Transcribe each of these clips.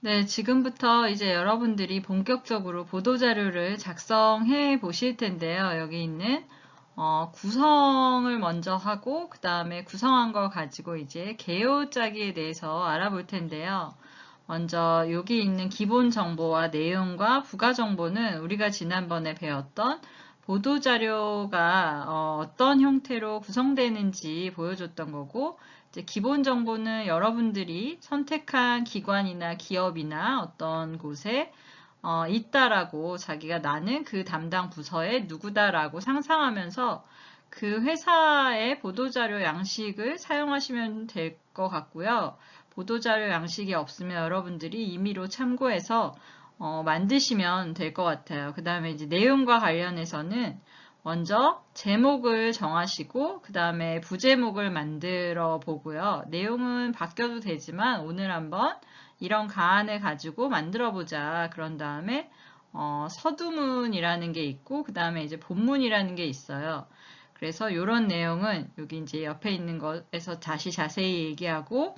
네, 지금부터 이제 여러분들이 본격적으로 보도자료를 작성해 보실 텐데요. 여기 있는 구성을 먼저 하고 그 다음에 구성한 걸 가지고 이제 개요짜기에 대해서 알아볼 텐데요. 먼저 여기 있는 기본 정보와 내용과 부가 정보는 우리가 지난번에 배웠던 보도자료가 어떤 형태로 구성되는지 보여줬던 거고, 이제 기본 정보는 여러분들이 선택한 기관이나 기업이나 어떤 곳에 있다라고 자기가 나는 그 담당 부서의 누구다라고 상상하면서 그 회사의 보도자료 양식을 사용하시면 될 것 같고요. 보도자료 양식이 없으면 여러분들이 임의로 참고해서 만드시면 될 것 같아요. 그 다음에 이제 내용과 관련해서는 먼저 제목을 정하시고 그 다음에 부제목을 만들어 보고요. 내용은 바뀌어도 되지만 오늘 한번 이런 가안을 가지고 만들어 보자. 그런 다음에 서두문이라는 게 있고 그 다음에 이제 본문이라는 게 있어요. 그래서 이런 내용은 여기 이제 옆에 있는 것에서 다시 자세히 얘기하고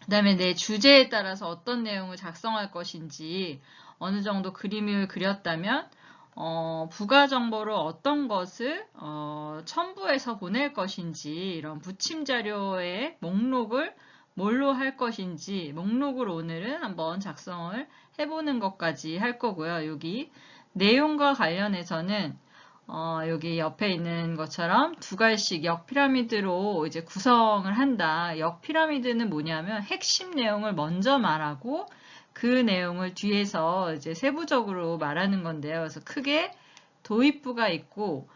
그 다음에 내 주제에 따라서 어떤 내용을 작성할 것인지 어느 정도 그림을 그렸다면 부가 정보로 어떤 것을 첨부해서 보낼 것인지 이런 부침 자료의 목록을 뭘로 할 것인지 목록을 오늘은 한번 작성을 해보는 것까지 할 거고요. 여기 내용과 관련해서는 여기 옆에 있는 것처럼 두 갈씩 역 피라미드로 이제 구성을 한다. 역 피라미드는 뭐냐면 핵심 내용을 먼저 말하고 그 내용을 뒤에서 이제 세부적으로 말하는 건데요. 그래서 크게 도입부가 있고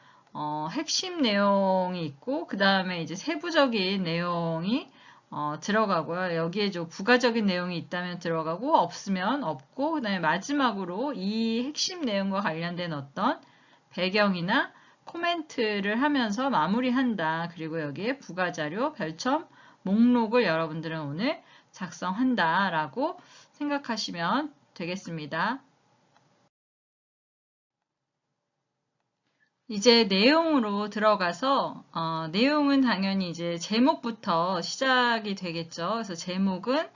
핵심 내용이 있고 그 다음에 이제 세부적인 내용이 들어가고요. 여기에 좀 부가적인 내용이 있다면 들어가고 없으면 없고 그 다음에 마지막으로 이 핵심 내용과 관련된 어떤 배경이나 코멘트를 하면서 마무리한다. 그리고 여기에 부가자료, 별첨, 목록을 여러분들은 오늘 작성한다 라고 생각하시면 되겠습니다. 이제 내용으로 들어가서 내용은 당연히 이제 제목부터 시작이 되겠죠. 그래서 제목은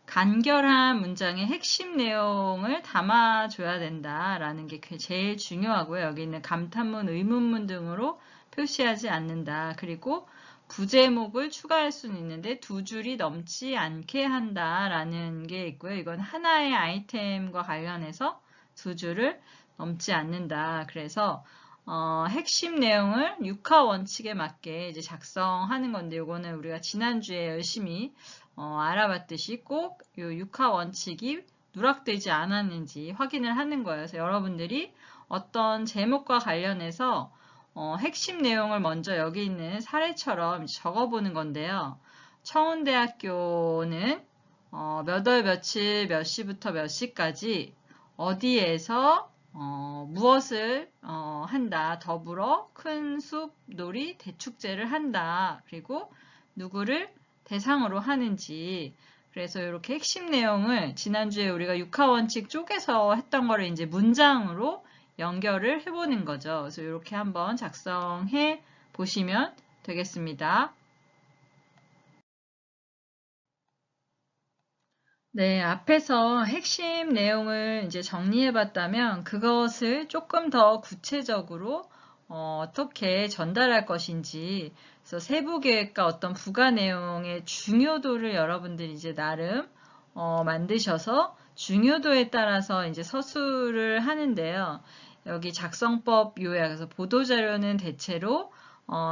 간결한 문장의 핵심 내용을 담아줘야 된다라는 게 제일 중요하고요. 여기 있는 감탄문, 의문문 등으로 표시하지 않는다. 그리고 부제목을 추가할 수는 있는데 두 줄이 넘지 않게 한다라는 게 있고요. 이건 하나의 아이템과 관련해서 두 줄을 넘지 않는다. 그래서 핵심 내용을 6화 원칙에 맞게 이제 작성하는 건데 이거는 우리가 지난주에 열심히 알아봤듯이 꼭 이 6화 원칙이 누락되지 않았는지 확인을 하는 거예요. 그래서 여러분들이 어떤 제목과 관련해서 핵심 내용을 먼저 여기 있는 사례처럼 적어보는 건데요. 청운대학교는 몇 월 며칠 몇 시부터 몇 시까지 어디에서 무엇을 한다. 더불어 큰 숲 놀이 대축제를 한다. 그리고 누구를 대상으로 하는지. 그래서 이렇게 핵심 내용을 지난주에 우리가 6화 원칙 쪼개서 했던 거를 이제 문장으로 연결을 해보는 거죠. 그래서 이렇게 한번 작성해 보시면 되겠습니다. 네, 앞에서 핵심 내용을 이제 정리해 봤다면 그것을 조금 더 구체적으로 떻게 전달할 것인지, 그래서 세부 계획과 어떤 부가 내용의 중요도를 여러분들이 이제 나름 만드셔서 중요도에 따라서 이제 서술을 하는데요. 여기 작성법 요약, 그래서 보도자료는 대체로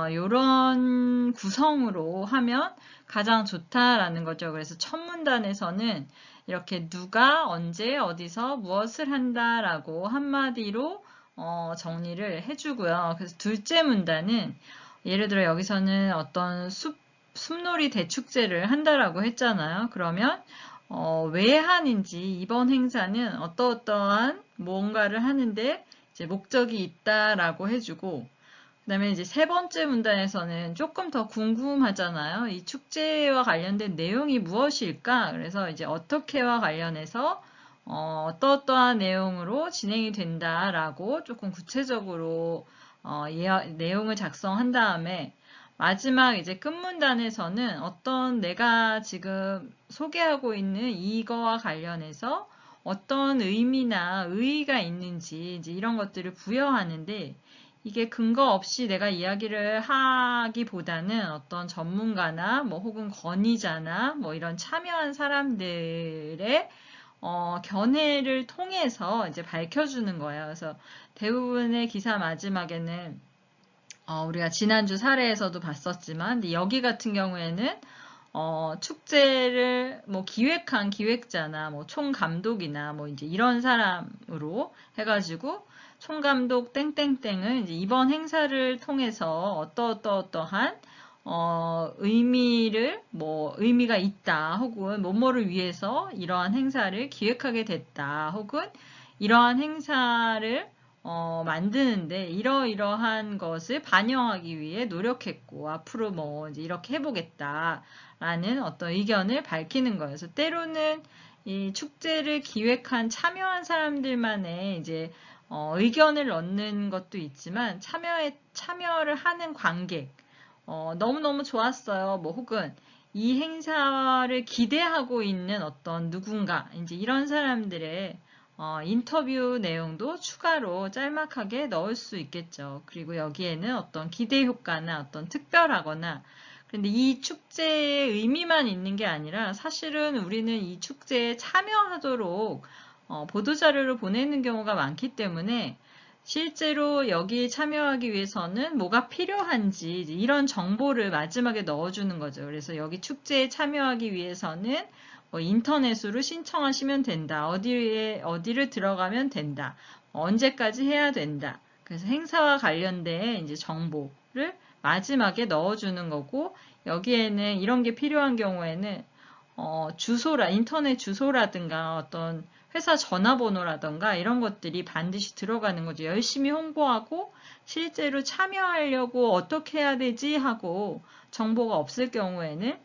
이런 구성으로 하면 가장 좋다라는 거죠. 그래서 첫 문단에서는 이렇게 누가 언제 어디서 무엇을 한다라고 한마디로 정리를 해주고요. 그래서 둘째 문단은 예를 들어 여기서는 어떤 숲놀이 대축제를 한다라고 했잖아요. 그러면 왜 하는지 이번 행사는 어떠어떠한 뭔가를 하는데 이제 목적이 있다라고 해주고 그다음에 이제 세 번째 문단에서는 조금 더 궁금하잖아요. 이 축제와 관련된 내용이 무엇일까? 그래서 이제 어떻게와 관련해서 어떠어떠한 내용으로 진행이 된다라고 조금 구체적으로 내용을 작성한 다음에 마지막 이제 끝문단에서는 어떤 내가 지금 소개하고 있는 이거와 관련해서 어떤 의미나 의의가 있는지 이제 이런 것들을 부여하는데 이게 근거 없이 내가 이야기를 하기보다는 어떤 전문가나 뭐 혹은 권위자나 뭐 이런 참여한 사람들의 견해를 통해서 이제 밝혀주는 거예요. 그래서 대부분의 기사 마지막에는 우리가 지난주 사례에서도 봤었지만 여기 같은 경우에는 축제를 뭐 기획한 기획자나 뭐 총감독이나 뭐 이제 이런 사람으로 해가지고 총감독 땡땡땡은 이제 이번 행사를 통해서 어떠한 의미가 있다 혹은 뭐뭐를 위해서 이러한 행사를 기획하게 됐다 혹은 이러한 행사를 만드는데 이러이러한 것을 반영하기 위해 노력했고 앞으로 뭐 이제 이렇게 해보겠다라는 어떤 의견을 밝히는 거예요. 그래서 때로는 이 축제를 기획한 참여한 사람들만의 이제 의견을 넣는 것도 있지만 참여를 하는 관객 너무너무 좋았어요. 뭐 혹은 이 행사를 기대하고 있는 어떤 누군가 이제 이런 사람들의 인터뷰 내용도 추가로 짤막하게 넣을 수 있겠죠. 그리고 여기에는 어떤 기대 효과나 어떤 특별하거나 그런데 이 축제의 의미만 있는 게 아니라 사실은 우리는 이 축제에 참여하도록 보도자료를 보내는 경우가 많기 때문에 실제로 여기에 참여하기 위해서는 뭐가 필요한지 이런 정보를 마지막에 넣어주는 거죠. 그래서 여기 축제에 참여하기 위해서는 뭐 인터넷으로 신청하시면 된다. 어디를 들어가면 된다. 언제까지 해야 된다. 그래서 행사와 관련된 이제 정보를 마지막에 넣어주는 거고 여기에는 이런 게 필요한 경우에는 인터넷 주소라든가 어떤 회사 전화번호라든가 이런 것들이 반드시 들어가는 거죠. 열심히 홍보하고 실제로 참여하려고 어떻게 해야 되지 하고 정보가 없을 경우에는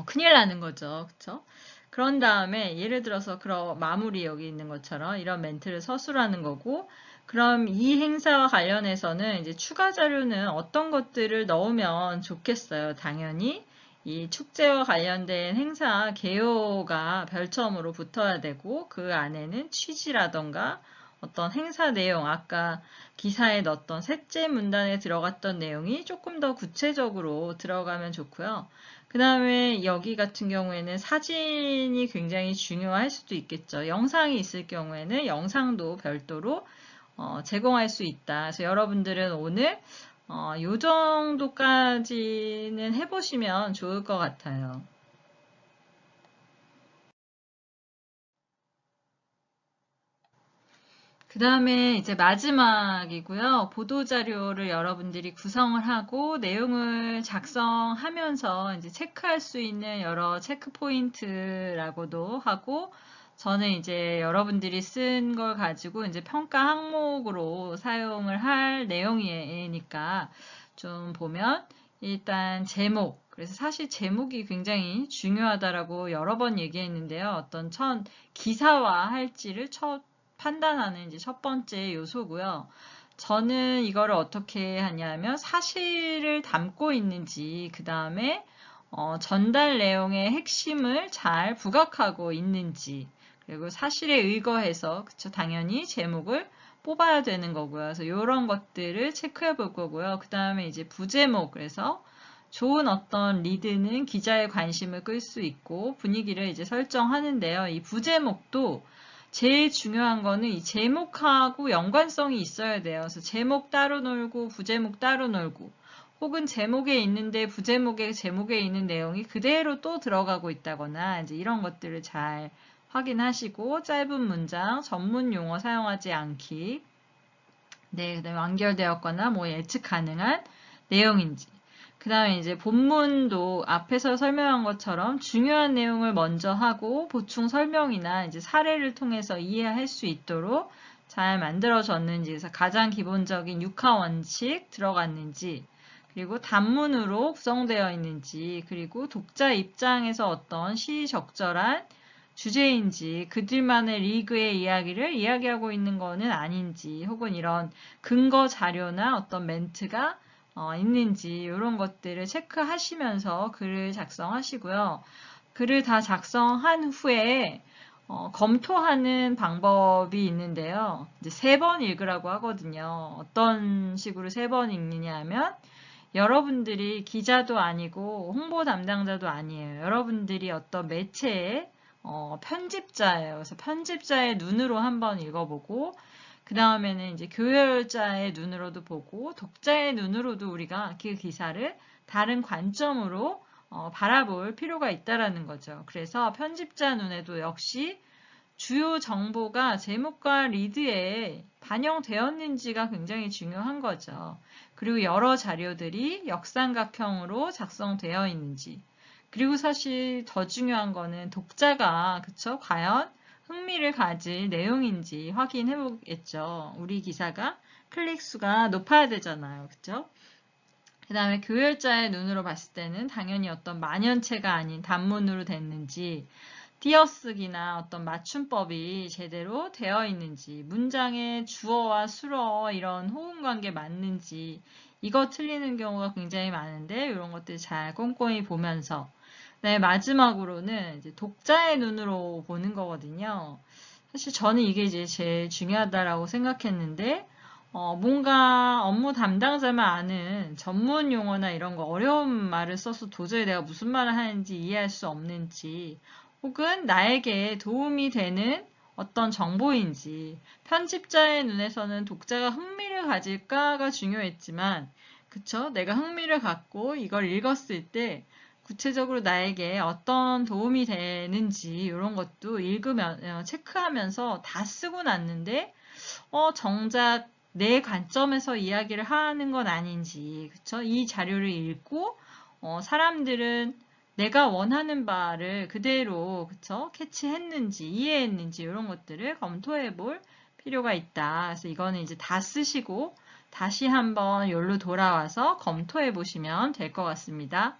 큰일 나는 거죠. 그쵸? 그런 다음에 예를 들어서 그런 마무리 여기 있는 것처럼 이런 멘트를 서술하는 거고 그럼 이 행사와 관련해서는 이제 추가 자료는 어떤 것들을 넣으면 좋겠어요. 당연히 이 축제와 관련된 행사 개요가 별점으로 붙어야 되고 그 안에는 취지라던가 어떤 행사 내용, 아까 기사에 넣었던 셋째 문단에 들어갔던 내용이 조금 더 구체적으로 들어가면 좋고요. 그 다음에 여기 같은 경우에는 사진이 굉장히 중요할 수도 있겠죠. 영상이 있을 경우에는 영상도 별도로 제공할 수 있다. 그래서 여러분들은 오늘 요 정도까지는 해보시면 좋을 것 같아요. 그 다음에 이제 마지막이고요. 보도자료를 여러분들이 구성을 하고 내용을 작성하면서 이제 체크할 수 있는 여러 체크 포인트라고도 하고 저는 이제 여러분들이 쓴 걸 가지고 이제 평가 항목으로 사용을 할 내용이니까 좀 보면 일단 제목. 그래서 사실 제목이 굉장히 중요하다라고 여러 번 얘기했는데요. 어떤 기사화 할지를 판단하는 이제 첫 번째 요소고요. 저는 이거를 어떻게 하냐면 사실을 담고 있는지 그 다음에 전달 내용의 핵심을 잘 부각하고 있는지 그리고 사실에 의거해서 그쵸 당연히 제목을 뽑아야 되는 거고요. 그래서 이런 것들을 체크해 볼 거고요. 그 다음에 이제 부제목 그래서 좋은 어떤 리드는 기자의 관심을 끌 수 있고 분위기를 이제 설정하는데요. 이 부제목도 제일 중요한 거는 이 제목하고 연관성이 있어야 돼요. 그래서 제목 따로 놀고 부제목 따로 놀고 혹은 제목에 있는데 제목에 있는 내용이 그대로 또 들어가고 있다거나 이제 이런 것들을 잘 확인하시고 짧은 문장, 전문 용어 사용하지 않기 네, 그다음에 완결되었거나 뭐 예측 가능한 내용인지 그 다음에 이제 본문도 앞에서 설명한 것처럼 중요한 내용을 먼저 하고 보충 설명이나 이제 사례를 통해서 이해할 수 있도록 잘 만들어졌는지, 그래서 가장 기본적인 6화 원칙 들어갔는지, 그리고 단문으로 구성되어 있는지, 그리고 독자 입장에서 어떤 시의적절한 주제인지, 그들만의 리그의 이야기를 이야기하고 있는 거는 아닌지, 혹은 이런 근거 자료나 어떤 멘트가 있는지 이런 것들을 체크하시면서 글을 작성하시고요. 글을 다 작성한 후에 검토하는 방법이 있는데요. 이제 3번 읽으라고 하거든요. 어떤 식으로 3번 읽느냐 하면 여러분들이 기자도 아니고 홍보 담당자도 아니에요. 여러분들이 어떤 매체의 편집자예요. 그래서 편집자의 눈으로 한번 읽어보고 그 다음에는 이제 교열자의 눈으로도 보고 독자의 눈으로도 우리가 그 기사를 다른 관점으로 바라볼 필요가 있다라는 거죠. 그래서 편집자 눈에도 역시 주요 정보가 제목과 리드에 반영되었는지가 굉장히 중요한 거죠. 그리고 여러 자료들이 역삼각형으로 작성되어 있는지. 그리고 사실 더 중요한 거는 독자가 그쵸? 과연 흥미를 가질 내용인지 확인해 보겠죠. 우리 기사가 클릭 수가 높아야 되잖아요. 그쵸? 그 다음에 교열자의 눈으로 봤을 때는 당연히 어떤 만연체가 아닌 단문으로 됐는지 띄어쓰기나 어떤 맞춤법이 제대로 되어 있는지 문장의 주어와 수어 이런 호응관계 맞는지 이거 틀리는 경우가 굉장히 많은데 이런 것들 잘 꼼꼼히 보면서 네, 마지막으로는 이제 독자의 눈으로 보는 거거든요. 사실 저는 이게 이제 제일 중요하다라고 생각했는데 뭔가 업무 담당자만 아는 전문 용어나 이런 거 어려운 말을 써서 도저히 내가 무슨 말을 하는지 이해할 수 없는지 혹은 나에게 도움이 되는 어떤 정보인지 편집자의 눈에서는 독자가 흥미를 가질까가 중요했지만 그쵸? 내가 흥미를 갖고 이걸 읽었을 때 구체적으로 나에게 어떤 도움이 되는지 이런 것도 읽으면 체크하면서 다 쓰고 났는데 정작 내 관점에서 이야기를 하는 건 아닌지 그쵸? 이 자료를 읽고 사람들은 내가 원하는 바를 그대로 그쵸? 캐치했는지 이해했는지 이런 것들을 검토해 볼 필요가 있다. 그래서 이거는 이제 다 쓰시고 다시 한번 여기로 돌아와서 검토해 보시면 될 것 같습니다.